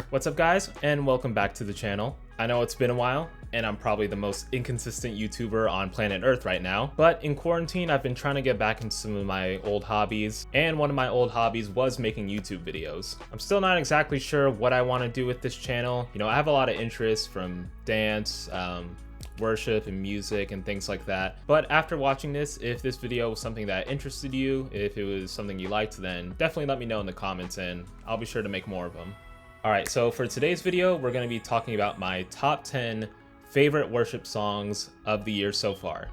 What's up guys, and welcome back to the channel. I know it's been a while, and I'm probably the most inconsistent YouTuber on planet Earth right now, but in quarantine I've been trying to get back into some of my old hobbies, and one of my old hobbies was making YouTube videos. I'm still not exactly sure what I want to do with this channel. You know, I have a lot of interests from dance, worship and music and things like that, but after watching this, if this video was something that interested you, if it was something you liked, then definitely let me know in the comments and I'll be sure to make more of them. Alright, so for today's video, we're going to be talking about my top 10 favorite worship songs of the year so far.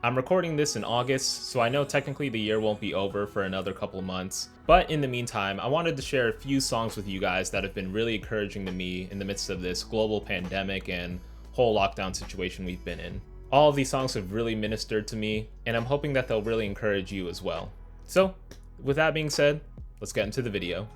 I'm recording this in August, so I know technically the year won't be over for another couple months, but in the meantime, I wanted to share a few songs with you guys that have been really encouraging to me in the midst of this global pandemic and whole lockdown situation we've been in. All of these songs have really ministered to me, and I'm hoping that they'll really encourage you as well. So, with that being said, let's get into the video.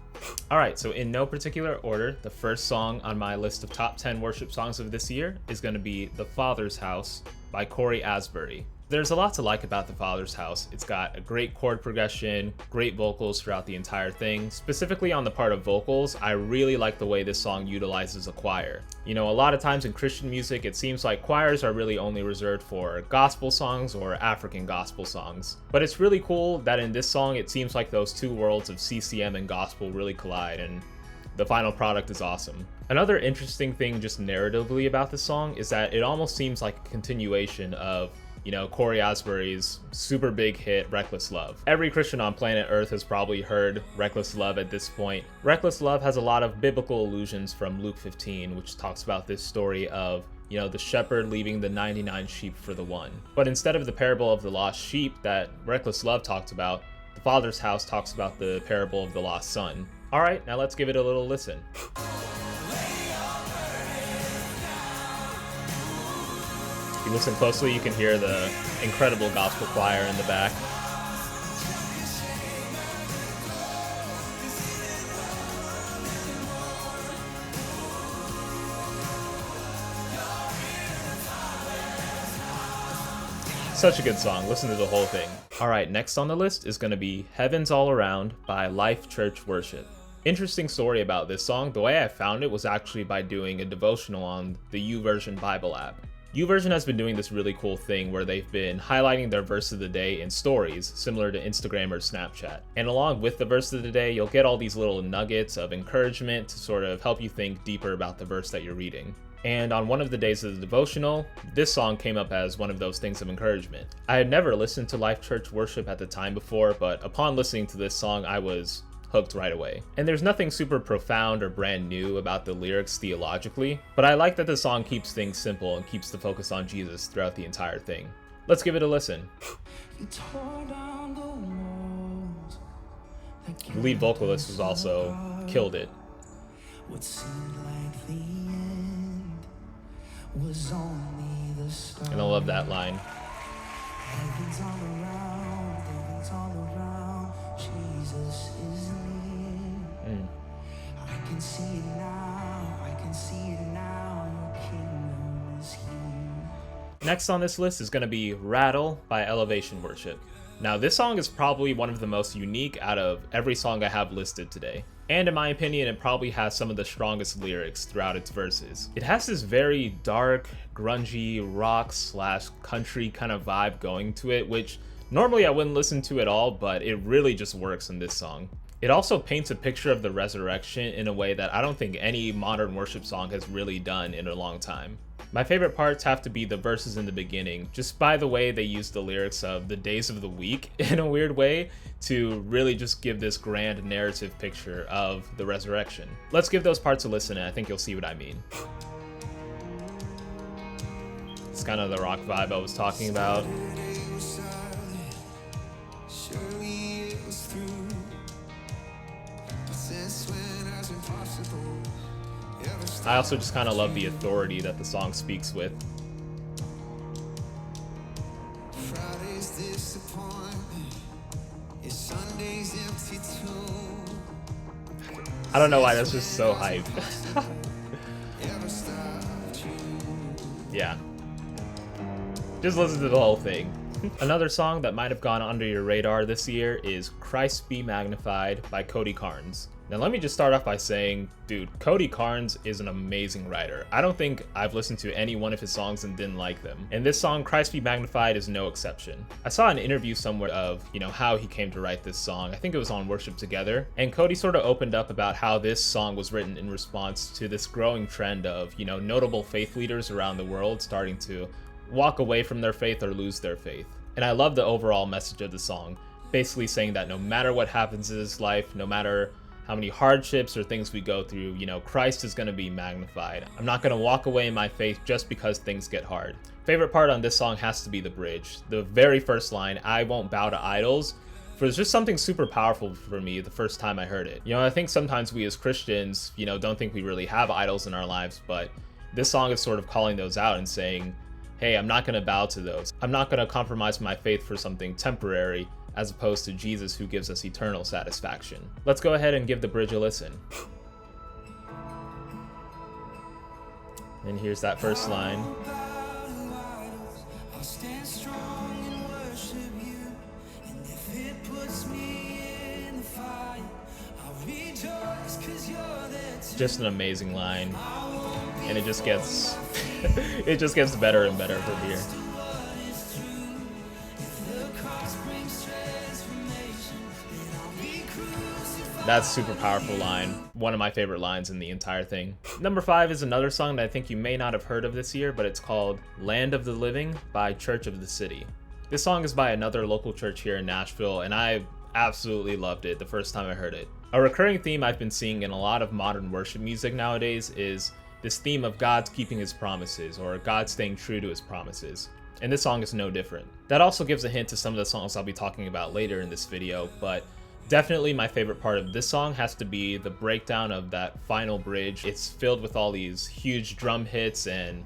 Alright, so in no particular order, the first song on my list of top 10 worship songs of this year is going to be The Father's House by Cory Asbury. There's a lot to like about The Father's House. It's got a great chord progression, great vocals throughout the entire thing. Specifically on the part of vocals, I really like the way this song utilizes a choir. You know, a lot of times in Christian music, it seems like choirs are really only reserved for gospel songs or African gospel songs. But it's really cool that in this song, it seems like those two worlds of CCM and gospel really collide, and the final product is awesome. Another interesting thing just narratively about this song is that it almost seems like a continuation of, you know, Cory Asbury's super big hit, Reckless Love. Every Christian on planet Earth has probably heard Reckless Love at this point. Reckless Love has a lot of biblical allusions from Luke 15, which talks about this story of, you know, the shepherd leaving the 99 sheep for the one. But instead of the parable of the lost sheep that Reckless Love talked about, The Father's House talks about the parable of the lost son. All right, now let's give it a little listen. If you listen closely, you can hear the incredible gospel choir in the back. Such a good song. Listen to the whole thing. Alright, next on the list is going to be Heaven's All Around by Life.Church Worship. Interesting story about this song. The way I found it was actually by doing a devotional on the YouVersion Bible app. YouVersion has been doing this really cool thing where they've been highlighting their verse of the day in stories, similar to Instagram or Snapchat. And along with the verse of the day, you'll get all these little nuggets of encouragement to sort of help you think deeper about the verse that you're reading. And on one of the days of the devotional, this song came up as one of those things of encouragement. I had never listened to Life.Church Worship at the time before, but upon listening to this song, I was hooked right away. And there's nothing super profound or brand new about the lyrics theologically, but I like that the song keeps things simple and keeps the focus on Jesus throughout the entire thing. Let's give it a listen. The lead vocalist was also killed it. What seemed like the end was only the start. And I love that line. Heaven's all around, heaven's all around, Jesus is near. I can see it now, I can see it now, your kingdom is here. Next on this list is going to be Rattle by Elevation Worship. Now this song is probably one of the most unique out of every song I have listed today. And in my opinion, it probably has some of the strongest lyrics throughout its verses. It has this very dark, grungy, rock/country kind of vibe going to it, which normally I wouldn't listen to at all, but it really just works in this song. It also paints a picture of the resurrection in a way that I don't think any modern worship song has really done in a long time. My favorite parts have to be the verses in the beginning, just by the way they use the lyrics of the days of the week in a weird way to really just give this grand narrative picture of the resurrection. Let's give those parts a listen and I think you'll see what I mean. It's kind of the rock vibe I was talking about. I also just kind of love the authority that the song speaks with. I don't know why that's just so hype. Yeah. Just listen to the whole thing. Another song that might have gone under your radar this year is Christ Be Magnified by Cody Carnes. Now let me just start off by saying, dude, Cody Carnes is an amazing writer. I don't think I've listened to any one of his songs and didn't like them. And this song, Christ Be Magnified, is no exception. I saw an interview somewhere of, how he came to write this song. I think it was on Worship Together. And Cody sort of opened up about how this song was written in response to this growing trend of, notable faith leaders around the world starting to walk away from their faith or lose their faith. And I love the overall message of the song, basically saying that no matter what happens in this life, no matter how many hardships or things we go through, Christ is going to be magnified. I'm not going to walk away in my faith just because things get hard. Favorite part on this song has to be the bridge. The very first line, I won't bow to idols, was just something super powerful for me the first time I heard it. I think sometimes we as Christians, don't think we really have idols in our lives, but this song is sort of calling those out and saying, hey, I'm not going to bow to those. I'm not going to compromise my faith for something temporary, as opposed to Jesus, who gives us eternal satisfaction. Let's go ahead and give the bridge a listen. And here's that first line. Just an amazing line. And it just gets it just gets better and better from here. That's a super powerful line. One of my favorite lines in the entire thing. Number 5 is another song that I think you may not have heard of this year, but it's called Land of the Living by Church of the City. This song is by another local church here in Nashville, and I absolutely loved it the first time I heard it. A recurring theme I've been seeing in a lot of modern worship music nowadays is this theme of God's keeping his promises, or God staying true to his promises. And this song is no different. That also gives a hint to some of the songs I'll be talking about later in this video, but definitely my favorite part of this song has to be the breakdown of that final bridge. It's filled with all these huge drum hits and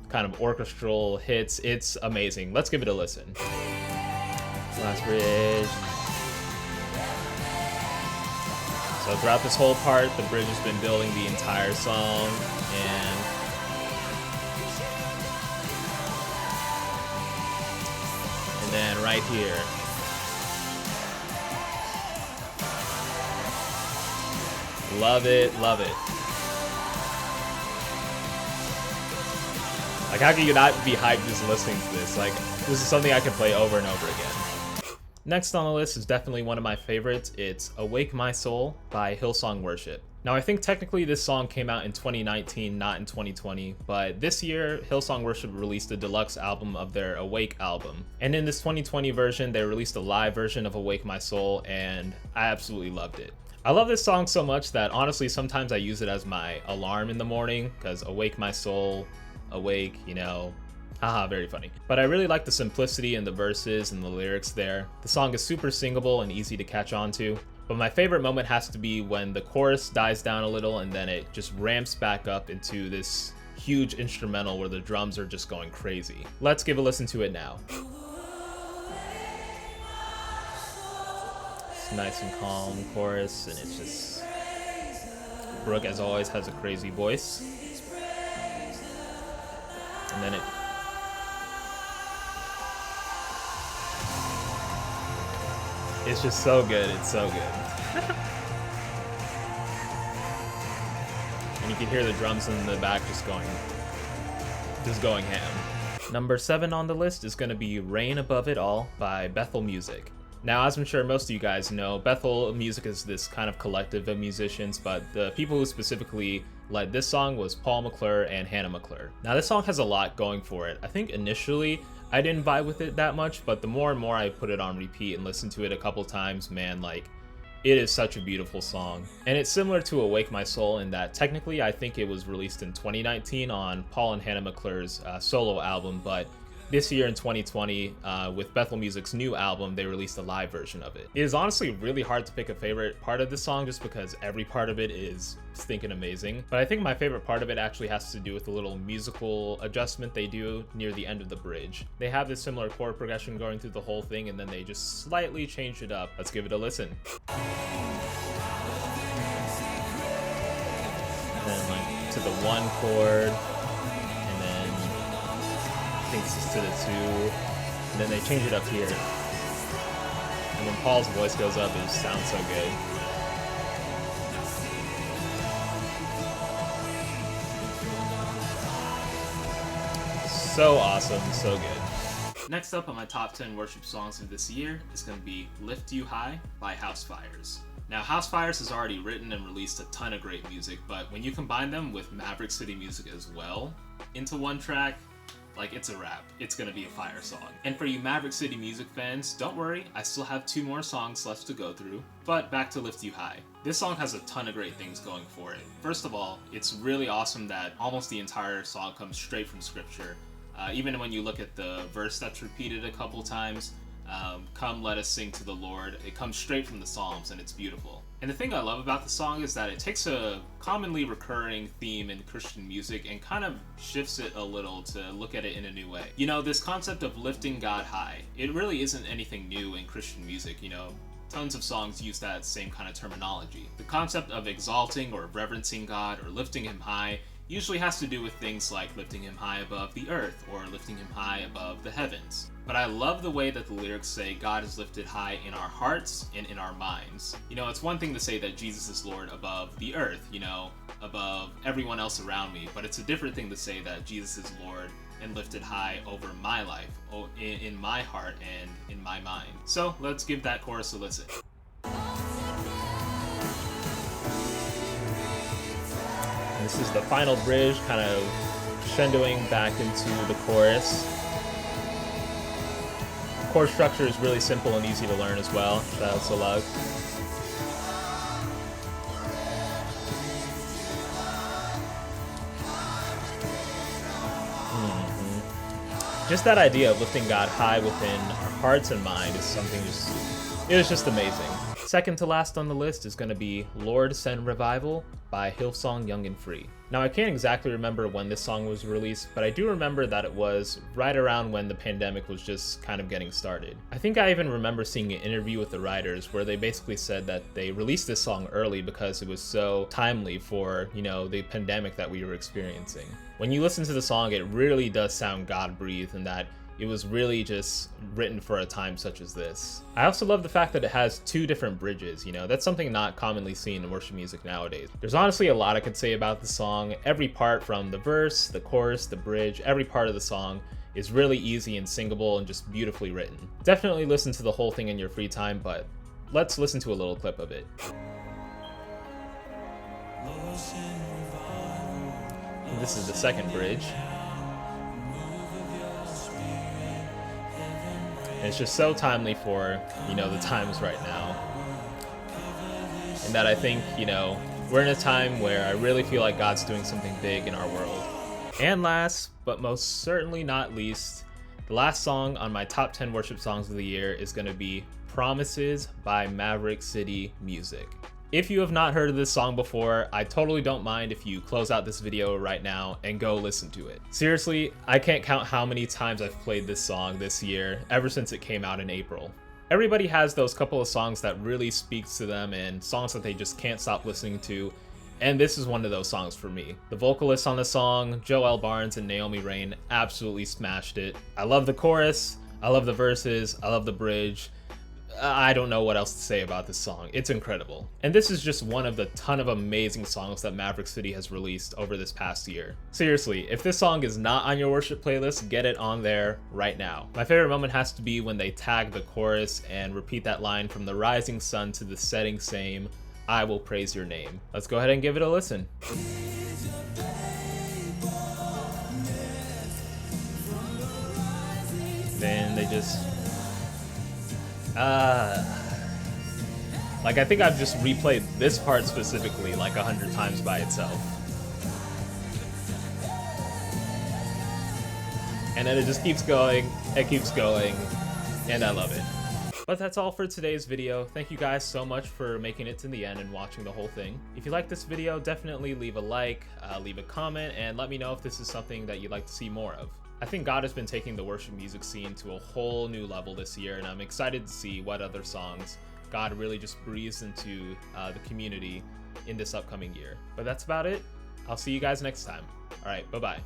kind of orchestral hits. It's amazing. Let's give it a listen. Last bridge. So throughout this whole part, the bridge has been building the entire song, and then right here, love it, love it. Like, how can you not be hyped just listening to this? Like, this is something I can play over and over again. Next on the list is definitely one of my favorites. It's Awake My Soul by Hillsong Worship. Now, I think technically this song came out in 2019, not in 2020, but this year, Hillsong Worship released a deluxe album of their Awake album. And in this 2020 version, they released a live version of Awake My Soul, and I absolutely loved it. I love this song so much that honestly, sometimes I use it as my alarm in the morning, because awake my soul, awake, haha, very funny. But I really like the simplicity in the verses and the lyrics there. The song is super singable and easy to catch on to. But my favorite moment has to be when the chorus dies down a little and then it just ramps back up into this huge instrumental where the drums are just going crazy. Let's give a listen to it now. Nice and calm chorus, and it's just Brooke, as always, has a crazy voice, and then it's just so good. It's so good. And you can hear the drums in the back just going ham. Number 7 on the list is going to be Rain Above It All by Bethel Music. Now, as I'm sure most of you guys know, Bethel Music is this kind of collective of musicians, but the people who specifically led this song was Paul McClure and Hannah McClure. Now, this song has a lot going for it. I think initially I didn't vibe with it that much, but the more and more I put it on repeat and listened to it a couple times, man, like, it is such a beautiful song. And it's similar to Awake My Soul in that technically I think it was released in 2019 on Paul and Hannah McClure's solo album, but this year in 2020, with Bethel Music's new album, they released a live version of it. It is honestly really hard to pick a favorite part of this song just because every part of it is stinking amazing. But I think my favorite part of it actually has to do with the little musical adjustment they do near the end of the bridge. They have this similar chord progression going through the whole thing, and then they just slightly change it up. Let's give it a listen. And then like to the 1 chord. I think this is to the 2, and then they change it up here, and when Paul's voice goes up, it just sounds so good. So awesome, so good. Next up on my top 10 worship songs of this year is going to be Lift You High by Housefires. Now, Housefires has already written and released a ton of great music, but when you combine them with Maverick City music as well into one track, like, it's a wrap. It's gonna be a fire song. And for you Maverick City music fans, don't worry, I still have 2 more songs left to go through. But back to Lift You High. This song has a ton of great things going for it. First of all, it's really awesome that almost the entire song comes straight from scripture. Even when you look at the verse that's repeated a couple times, come let us sing to the Lord, it comes straight from the Psalms and it's beautiful. And the thing I love about the song is that it takes a commonly recurring theme in Christian music and kind of shifts it a little to look at it in a new way. You know, this concept of lifting God high, it really isn't anything new in Christian music, you know. Tons of songs use that same kind of terminology. The concept of exalting or reverencing God or lifting him high usually has to do with things like lifting him high above the earth or lifting him high above the heavens. But I love the way that the lyrics say God is lifted high in our hearts and in our minds. You know, it's one thing to say that Jesus is Lord above the earth, you know, above everyone else around me, but it's a different thing to say that Jesus is Lord and lifted high over my life, in my heart and in my mind. So let's give that chorus a listen. This is the final bridge, kind of crescendoing back into the chorus. The chord structure is really simple and easy to learn as well. Shout out to Lug. Just that idea of lifting God high within our hearts and mind is something it was just amazing. Second to last on the list is going to be Lord Send Revival by Hillsong Young and Free. Now, I can't exactly remember when this song was released, but I do remember that it was right around when the pandemic was just kind of getting started. I think I even remember seeing an interview with the writers where they basically said that they released this song early because it was so timely for, you know, the pandemic that we were experiencing. When you listen to the song, it really does sound God-breathed, and that it was really just written for a time such as this. I also love the fact that it has 2 different bridges, you know, that's something not commonly seen in worship music nowadays. There's honestly a lot I could say about the song. Every part, from the verse, the chorus, the bridge, every part of the song is really easy and singable and just beautifully written. Definitely listen to the whole thing in your free time, but let's listen to a little clip of it. This is the second bridge. And it's just so timely for, you know, the times right now. And that I think, you know, we're in a time where I really feel like God's doing something big in our world. And last, but most certainly not least, the last song on my top 10 worship songs of the year is going to be Promises by Maverick City Music. If you have not heard of this song before, I totally don't mind if you close out this video right now and go listen to it. Seriously, I can't count how many times I've played this song this year, ever since it came out in April. Everybody has those couple of songs that really speaks to them and songs that they just can't stop listening to, and this is one of those songs for me. The vocalists on the song, Joel Barnes and Naomi Rain, absolutely smashed it. I love the chorus, I love the verses, I love the bridge. I don't know what else to say about this song. It's incredible. And this is just one of the ton of amazing songs that Maverick City has released over this past year. Seriously, if this song is not on your worship playlist, get it on there right now. My favorite moment has to be when they tag the chorus and repeat that line, from the rising sun to the setting same, I will praise your name. Let's go ahead and give it a listen. Then they just like, I think I've just replayed this part specifically like 100 times by itself. And then it just keeps going, and I love it. But that's all for today's video. Thank you guys so much for making it to the end and watching the whole thing. If you like this video, definitely leave a like, leave a comment, and let me know if this is something that you'd like to see more of. I think God has been taking the worship music scene to a whole new level this year, and I'm excited to see what other songs God really just breathes into the community in this upcoming year. But that's about it. I'll see you guys next time. All right, bye-bye.